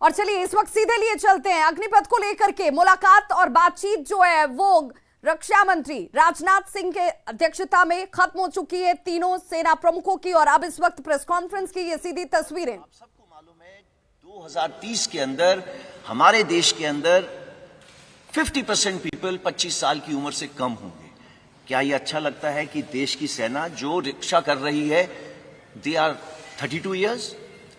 और चलिए इस वक्त सीधे लिए चलते हैं अग्निपथ को लेकर के मुलाकात और बातचीत जो है वो रक्षा मंत्री राजनाथ सिंह के अध्यक्षता में खत्म हो चुकी है तीनों सेना प्रमुखों की। और अब इस वक्त प्रेस कॉन्फ्रेंस की ये सीधी तस्वीरें। आप सबको मालूम है 2030 के अंदर हमारे देश के अंदर 50% पीपल 25 साल की उम्र से कम होंगे। क्या ये अच्छा लगता है कि देश की सेना जो रक्षा कर रही है दे आर 32 इयर्स?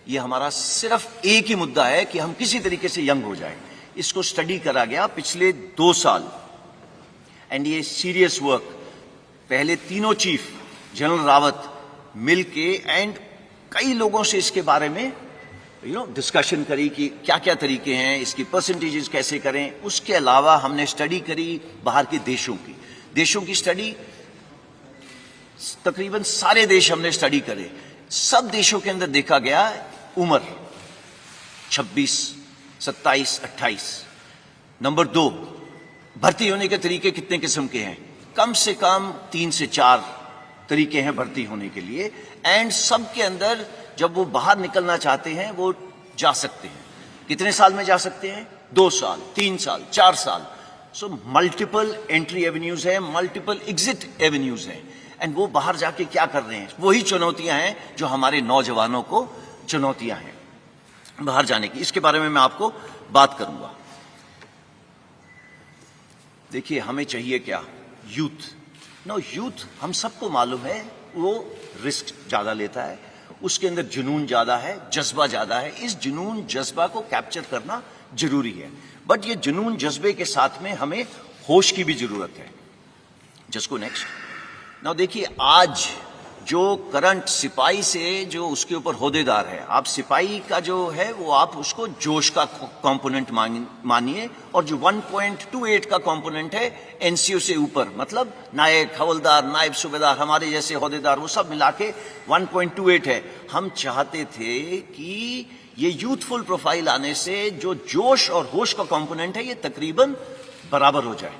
ये हमारा सिर्फ एक ही मुद्दा है कि हम किसी तरीके से यंग हो जाएं। इसको स्टडी करा गया पिछले 2 साल एंड ये सीरियस वर्क। पहले तीनों चीफ जनरल रावत मिलके एंड कई लोगों से इसके बारे में डिस्कशन करी कि क्या क्या तरीके हैं, इसकी परसेंटेजेस कैसे करें। उसके अलावा हमने स्टडी करी बाहर के देशों की स्टडी। तकरीबन सारे देश हमने स्टडी करे। सब देशों के अंदर देखा गया उम्र 26, 27, 28। नंबर 2, भर्ती होने के तरीके कितने किस्म के हैं? कम से कम 3 से 4 तरीके हैं भर्ती होने के लिए। एंड सब के अंदर जब वो बाहर निकलना चाहते हैं वो जा सकते हैं। कितने साल में जा सकते हैं? 2 साल, 3 साल, 4 साल। सो मल्टीपल एंट्री एवेन्यूज हैं, मल्टीपल एग्जिट एवेन्यूज हैं। एंड वो बाहर जाके क्या कर रहे हैं? वही चुनौतियां हैं जो हमारे नौजवानों को चुनौतियां हैं बाहर जाने की। इसके बारे में मैं आपको बात करूंगा। देखिए हमें चाहिए क्या? यूथ। यूथ हम सबको मालूम है वो रिस्क ज्यादा लेता है, उसके अंदर जुनून ज्यादा है, जज्बा ज्यादा है। इस जुनून जज्बा को कैप्चर करना जरूरी है। बट ये जुनून जज्बे के साथ में हमें होश की भी जरूरत है। जिसको नेक्स्ट देखिए आज जो करंट सिपाही से जो उसके ऊपर होदेदार है, आप सिपाही का जो है वो आप उसको जोश का कंपोनेंट मानिए, और जो 1.28 का कंपोनेंट है एनसीओ से ऊपर, मतलब नायक, हवलदार, नायब सूबेदार, हमारे जैसे होदेदार, वो सब मिला के 1.28 है। हम चाहते थे कि ये यूथफुल प्रोफाइल आने से जो जोश और होश का कंपोनेंट है ये तकरीबन बराबर हो जाए।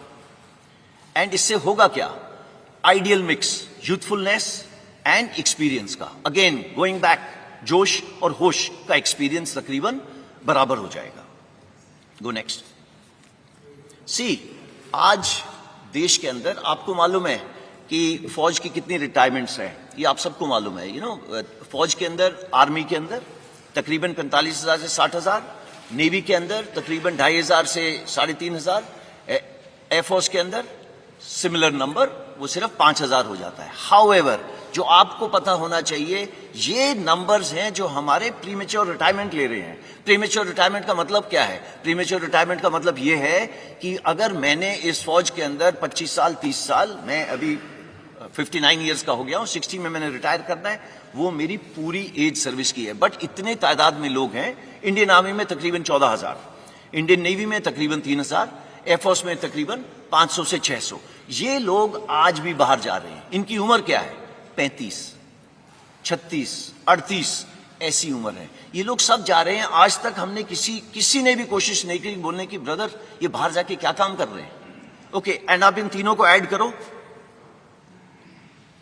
एंड इससे होगा क्या? Ideal mix youthfulness and experience का। अगेन गोइंग बैक, जोश और होश का एक्सपीरियंस तकरीबन बराबर हो जाएगा। Go next. सी आज देश के अंदर आपको मालूम है कि फौज की कितनी रिटायरमेंट्स हैं, ये आप सबको मालूम है। फौज के अंदर, आर्मी के अंदर तकरीबन 45,000 से 60,000, नेवी के अंदर तकरीबन 2,500 से 3,500, एयरफोर्स के अंदर सिमिलर नंबर, वो सिर्फ 5,000 हो जाता है। हाउएवर जो आपको पता होना चाहिए, ये नंबर्स हैं जो हमारे प्रीमेच्योर रिटायरमेंट ले रहे हैं। प्रीमेच्योर रिटायरमेंट का मतलब क्या है? प्रीमेच्योर रिटायरमेंट का मतलब ये है कि अगर मैंने इस फौज के अंदर 25 साल, 30 साल, मैं अभी 59 ईयर्स का हो गया हूं, 60 में मैंने रिटायर करना है, वो मेरी पूरी एज सर्विस की है। बट इतने तादाद में लोग हैं। इंडियन आर्मी में तकरीबन 14,000, इंडियन नेवी में तकरीबन 3,000, एयरफोर्स में तकरीबन 500 से 600। ये लोग आज भी बाहर जा रहे हैं। इनकी उम्र क्या है? 35, 36, 38 ऐसी उम्र है। ये लोग सब जा रहे हैं। आज तक हमने किसी ने भी कोशिश नहीं की बोलने की ब्रदर ये बाहर जाके क्या काम कर रहे हैं। ओके, एंड आप इन तीनों को ऐड करो,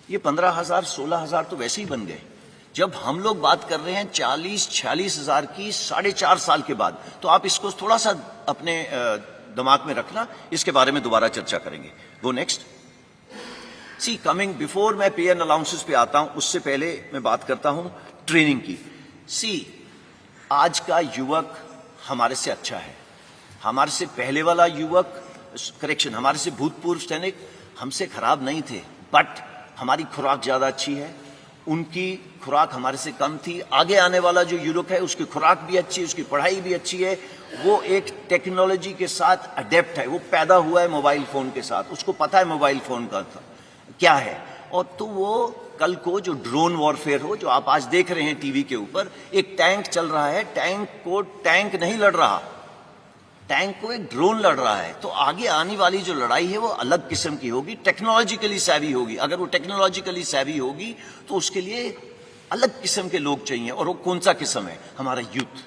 ये 15,000, 16,000 तो वैसे ही बन गए। जब हम लोग बात कर रहे हैं 40-46 हजार की 4.5 साल के बाद, तो आप इसको थोड़ा सा अपने दिमाग में रखना। इसके बारे में दोबारा चर्चा करेंगे। वो नेक्स्ट। सी कमिंग बिफोर मैं पे एंड अलाउंसेस पे आता हूं, उससे पहले मैं बात करता हूं ट्रेनिंग की। सी आज का युवक हमारे से अच्छा है। हमारे से पहले वाला युवक, करेक्शन, हमारे से भूतपूर्व सैनिक हमसे खराब नहीं थे, बट हमारी खुराक ज्यादा अच्छी है, उनकी खुराक हमारे से कम थी। आगे आने वाला जो युवक है उसकी खुराक भी अच्छी है, उसकी पढ़ाई भी अच्छी है, वो एक टेक्नोलॉजी के साथ अडेप्ट है, वो पैदा हुआ है मोबाइल फोन के साथ, उसको पता है मोबाइल फोन का क्या है। और तो वो कल को जो ड्रोन वॉरफेयर हो, जो आप आज देख रहे हैं टीवी के ऊपर, एक टैंक चल रहा है, टैंक को टैंक नहीं लड़ रहा, टैंक को एक ड्रोन लड़ रहा है। तो आगे आने वाली जो लड़ाई है वो अलग किस्म की होगी, टेक्नोलॉजिकली सैवी होगी। अगर वो टेक्नोलॉजिकली सैवी होगी तो उसके लिए अलग किस्म के लोग चाहिए। और वो कौन सा किस्म है? हमारा यूथ,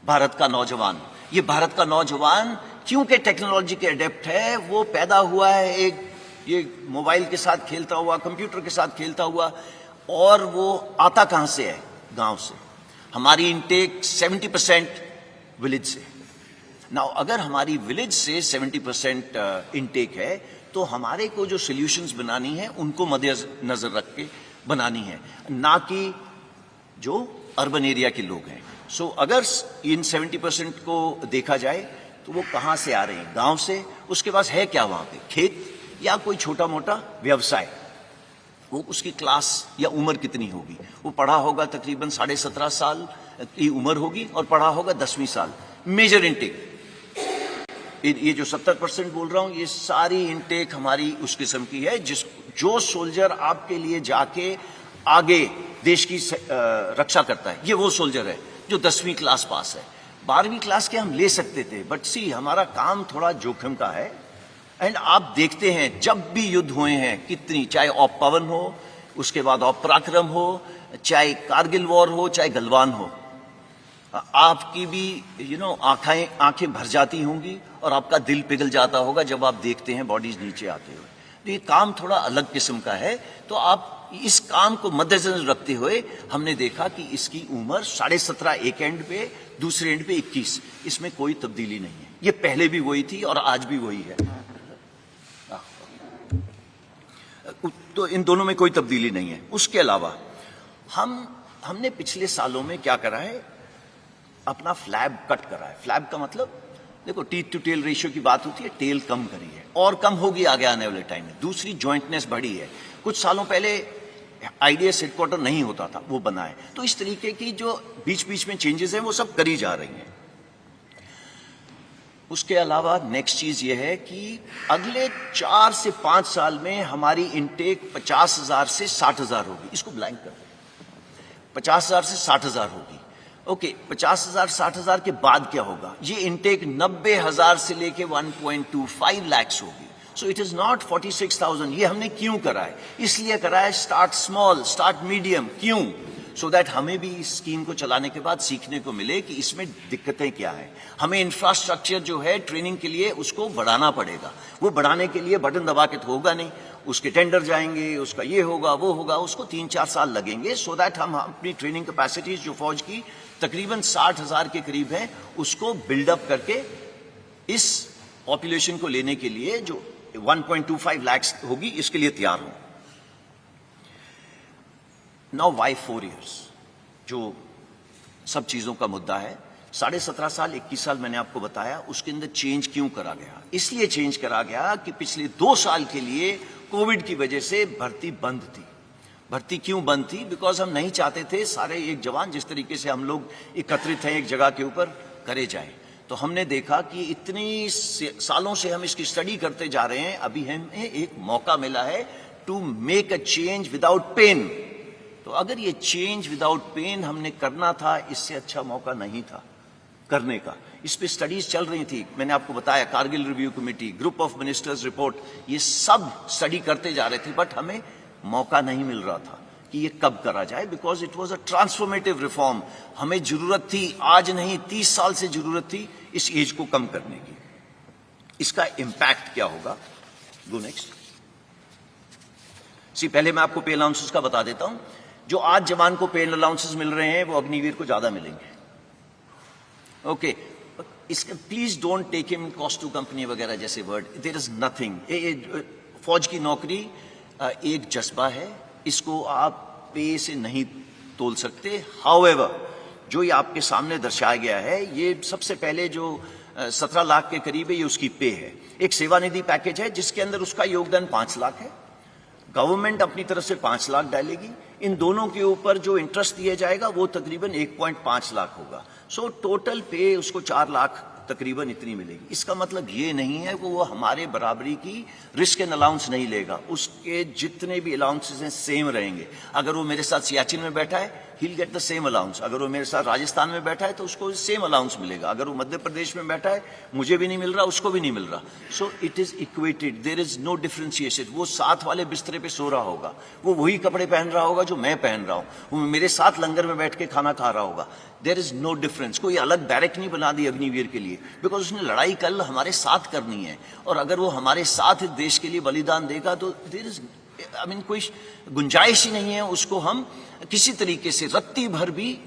भारत का नौजवान। ये भारत का नौजवान क्योंकि टेक्नोलॉजी के अडेप्ट है, वो पैदा हुआ है एक ये मोबाइल के साथ खेलता हुआ, कंप्यूटर के साथ खेलता हुआ, और वो आता कहां से है? गांव से। हमारी इनटेक 70% विलेज से। नाउ अगर हमारी विलेज से 70% इनटेक है तो हमारे को जो सॉल्यूशंस बनानी है उनको मद्देनजर रख के बनानी है, ना कि जो अर्बन एरिया के लोग हैं। सो अगर इन 70% को देखा जाए तो वो कहाँ से आ रहे हैं? गांव से। उसके पास है क्या वहां पे? खेत या कोई छोटा मोटा व्यवसाय। वो उसकी क्लास या उम्र कितनी होगी? वो पढ़ा होगा तकरीबन 17.5 साल की उम्र होगी और पढ़ा होगा 10वीं साल। मेजर इनटेक, ये जो 70% बोल रहा हूं, ये सारी इनटेक हमारी उस किस्म की है जो सोल्जर आपके लिए जाके आगे देश की रक्षा करता है, ये वो सोल्जर है जो 10वीं क्लास पास है। 12वीं क्लास के हम ले सकते थे, बट सी हमारा काम थोड़ा जोखिम का है। एंड आप देखते हैं जब भी युद्ध हुए हैं कितनी, चाहे ऑप पवन हो, उसके बाद ऑप पराक्रम हो, चाहे कारगिल वॉर हो, चाहे गलवान हो, आपकी भी आंखें भर जाती होंगी और आपका दिल पिघल जाता होगा जब आप देखते हैं बॉडीज नीचे आते हुए। तो ये काम थोड़ा अलग किस्म का है। तो आप इस काम को मद्देनजर रखते हुए हमने देखा कि इसकी उम्र 17.5 एक एंड पे, दूसरे एंड पे 21, इसमें कोई तब्दीली नहीं है। ये पहले भी वही थी और आज भी वही है। तो इन दोनों में कोई तब्दीली नहीं है। उसके अलावा हमने पिछले सालों में क्या करा है, अपना फ्लैब कट करा है। फ्लैब का मतलब देखो, टीथ टू टेल रेशियो की बात होती है, टेल कम करी है और कम होगी आगे आने वाले टाइम में। दूसरी जॉइंटनेस बढ़ी है। कुछ सालों पहले आईडीएस हेडक्वार्टर नहीं होता था, वो बना है। तो इस तरीके की जो बीच बीच में चेंजेस हैं वो सब करी जा रही हैं। उसके अलावा नेक्स्ट चीज ये है कि अगले 4 से 5 साल में हमारी इनटेक 50,000 से 60,000 होगी। इसको ब्लैंक कर दें, 50,000 से 60,000 होगी। ओके, 50,000 60,000 के बाद क्या होगा? ये इनटेक 90,000 से लेके 1.25 लाख होगी। सो इट इज नॉट 46,000। ये हमने क्यों करा है? इसलिए करा है स्टार्ट स्मॉल, स्टार्ट मीडियम। क्यों? सो दैट हमें भी इस स्कीम को चलाने के बाद सीखने को मिले कि इसमें दिक्कतें क्या हैं। हमें इंफ्रास्ट्रक्चर जो है ट्रेनिंग के लिए उसको बढ़ाना पड़ेगा। वो बढ़ाने के लिए बटन दबा के तो होगा नहीं, उसके टेंडर जाएंगे, उसका ये होगा वो होगा, उसको 3-4 साल लगेंगे। सो दैट हम अपनी ट्रेनिंग कैपेसिटीज जो फौज की तकरीबन 60,000 के करीब है, उसको बिल्डअप करके इस पॉपुलेशन को लेने के लिए जो 1.25 लाख होगी, इसके लिए तैयार हूं। नाउ वाई 4 years, जो सब चीजों का मुद्दा है। 17.5 साल 21 साल मैंने आपको बताया, उसके अंदर चेंज क्यों करा गया? इसलिए चेंज करा गया कि पिछले 2 साल के लिए कोविड की वजह से भर्ती बंद थी। भर्ती क्यों बंद थी? बिकॉज हम नहीं चाहते थे सारे एक जवान जिस तरीके से हम लोग एकत्रित हैं एक जगह के ऊपर करे जाए। तो हमने देखा कि इतनी सालों से हम इसकी स्टडी करते जा रहे हैं, अभी हमें एक मौका मिला है to make a change without pain. तो अगर ये चेंज विदाउट पेन हमने करना था, इससे अच्छा मौका नहीं था करने का। इस पे स्टडीज चल रही थी, मैंने आपको बताया, Kargil review committee, group of ministers report, ये सब स्टडी करते जा रहे थे। बट हमें मौका नहीं मिल रहा था कि ये कब करा जाए, because it was a transformative reform. हमें जरूरत थी, आज नहीं 30 साल से जरूरत थी इस एज को कम करने की। इसका इंपैक्ट क्या होगा? Go next. पहले मैं आपको पे अलाउंसेस का बता देता हूं। जो आज जवान को पे अलाउंसेस मिल रहे हैं वो अग्निवीर को ज्यादा मिलेंगे। ओके, इसका please don't take him cost to company वगैरह जैसे वर्ड, देयर इज नथिंग। फौज की नौकरी एक जज्बा है, इसको आप पे से नहीं तोल सकते। हाउएवर, जो ये आपके सामने दर्शाया गया है, ये सबसे पहले जो 17 लाख के करीब है, ये उसकी पे है। एक सेवानिधि पैकेज है जिसके अंदर उसका योगदान 5 लाख है। गवर्नमेंट अपनी तरफ से 5 लाख डालेगी। इन दोनों के ऊपर जो इंटरेस्ट दिया जाएगा वो तकरीबन 1.5 लाख होगा। सो टोटल पे उसको 4 लाख तकरीबन इतनी मिलेगी। इसका मतलब ये नहीं है कि वो हमारे बराबरी की रिस्क एंड अलाउंस नहीं लेगा, उसके जितने भी अलाउंसेस हैं सेम रहेंगे। अगर वो मेरे साथ सियाचिन में बैठा है, he will get the same allowance. अगर वो मेरे साथ राजस्थान में बैठा है तो उसको सेम अलाउंस मिलेगा। अगर वो मध्य प्रदेश में बैठा है, मुझे भी नहीं मिल रहा, उसको भी नहीं मिल रहा। So it is equated, there is no differentiation. वो साथ वाले बिस्तरे पे सो रहा होगा, वो वही कपड़े पहन रहा होगा जो मैं पहन रहा हूं, वो मेरे साथ लंगर में बैठ के खाना खा रहा होगा। There is no difference. कोई अलग बैरक नहीं बना दी अग्निवीर के लिए, बिकॉज उसने लड़ाई कल हमारे साथ करनी है। और अगर वो हमारे साथ देश के लिए बलिदान देगा तो देयर इज कोई गुंजाइश ही नहीं है उसको हम किसी तरीके से रत्ती भर भी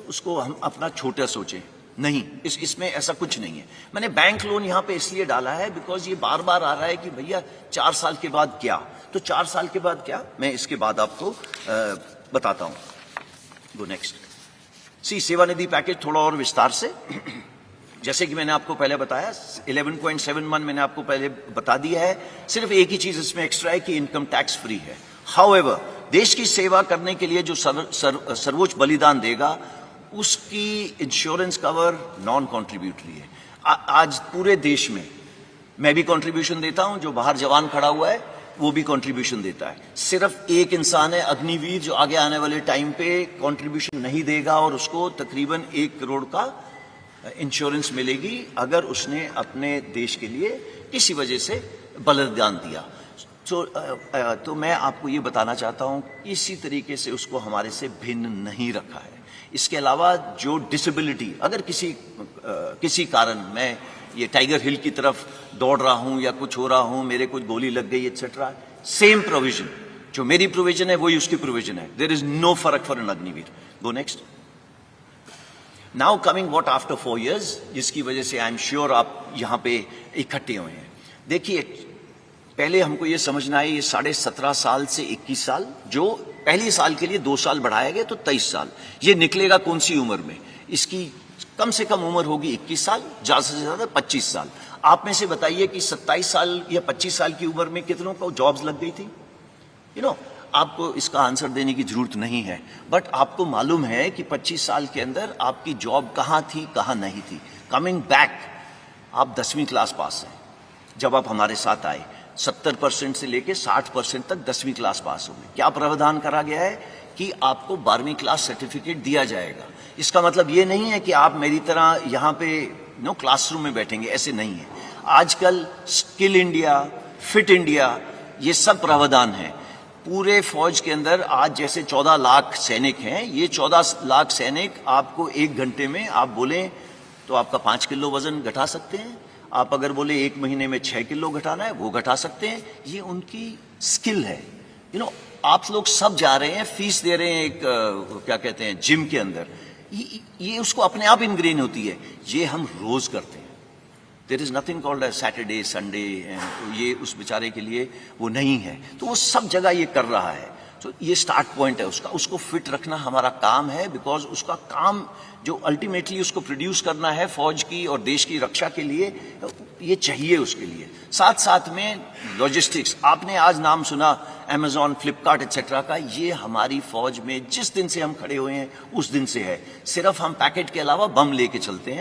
उसको हम अपना छोटा सोचें। नहीं, इसमें ऐसा कुछ नहीं है। मैंने बैंक लोन यहां पे इसलिए डाला है बिकॉज ये बार बार आ रहा है कि भैया 4 साल के बाद क्या, तो 4 साल के बाद क्या, मैं इसके बाद आपको बताता हूं। Go next. सी सेवानिधि पैकेज थोड़ा और विस्तार से, जैसे कि मैंने आपको पहले बताया 11.71 मैंने आपको पहले बता दिया है। सिर्फ एक ही चीज इसमें एक्स्ट्रा है कि इनकम टैक्स फ्री है। हाउएवर, देश की सेवा करने के लिए जो सर्वोच्च बलिदान देगा उसकी इंश्योरेंस कवर नॉन कॉन्ट्रीब्यूटरी है। आज पूरे देश में मैं भी कंट्रीब्यूशन देता हूं, जो बाहर जवान खड़ा हुआ है वो भी कंट्रीब्यूशन देता है। सिर्फ एक इंसान है अग्निवीर जो आगे आने वाले टाइम पे कंट्रीब्यूशन नहीं देगा और उसको तकरीबन 1 करोड़ का इंश्योरेंस मिलेगी अगर उसने अपने देश के लिए किसी वजह से बलिदान दिया। तो मैं आपको ये बताना चाहता हूं, इसी तरीके से उसको हमारे से भिन्न नहीं रखा है। इसके अलावा जो डिसेबिलिटी, अगर किसी कारण मैं ये टाइगर हिल की तरफ दौड़ रहा हूं या कुछ हो रहा हूं, मेरे कुछ गोली लग गई एक्सेट्रा, सेम प्रोविजन, जो मेरी प्रोविजन है वही उसकी प्रोविजन है। देयर इज नो फर्क for an Agniveer. Go next. Now coming what after 4 years, जिसकी वजह से आई एम श्योर आप यहां पे इकट्ठे हुए हैं। देखिए, पहले हमको ये समझना है, ये 17.5 साल से 21 साल, जो पहले साल के लिए 2 साल बढ़ाया गया तो 23 साल, ये निकलेगा कौन सी उम्र में? इसकी कम से कम उम्र होगी 21 साल, ज्यादा से ज्यादा 25 साल। आप में से बताइए कि 27 साल या 25 साल की उम्र में कितनों को जॉब्स लग गई थी? आपको इसका आंसर देने की जरूरत नहीं है, बट आपको मालूम है कि 25 साल के अंदर आपकी जॉब कहां थी, कहां नहीं थी। कमिंग बैक, आप 10वीं क्लास पास हैं जब आप हमारे साथ आए, 70% से लेके 60% तक 10वीं क्लास पास हो गए। क्या प्रावधान करा गया है कि आपको 12वीं क्लास सर्टिफिकेट दिया जाएगा। इसका मतलब ये नहीं है कि आप मेरी तरह यहाँ पे क्लासरूम में बैठेंगे, ऐसे नहीं है। आजकल स्किल इंडिया, फिट इंडिया, ये सब प्रावधान है। पूरे फौज के अंदर आज जैसे 14 लाख सैनिक हैं, ये 14 लाख सैनिक आपको 1 घंटे में आप बोलें तो आपका 5 किलो वजन घटा सकते हैं। आप अगर बोले 1 महीने में 6 किलो घटाना है, वो घटा सकते हैं। ये उनकी स्किल है। आप लोग सब जा रहे हैं, फीस दे रहे हैं एक क्या कहते हैं जिम के अंदर, ये उसको अपने आप इनग्रेन होती है। ये हम रोज करते हैं। There is nothing called Saturday Sunday, ये उस बेचारे के लिए वो नहीं है। तो वो सब जगह ये कर रहा है। तो ये स्टार्ट पॉइंट है उसका, उसको फिट रखना हमारा काम है। बिकॉज उसका काम जो अल्टीमेटली उसको प्रोड्यूस करना है फौज की और देश की रक्षा के लिए, ये चाहिए उसके लिए। साथ साथ में लॉजिस्टिक्स, आपने आज नाम सुना अमेजॉन, फ्लिपकार्ट एक्सेट्रा का, ये हमारी फौज में जिस दिन से हम खड़े हुए हैं उस दिन से है। सिर्फ हम पैकेट के अलावा बम लेके चलते हैं।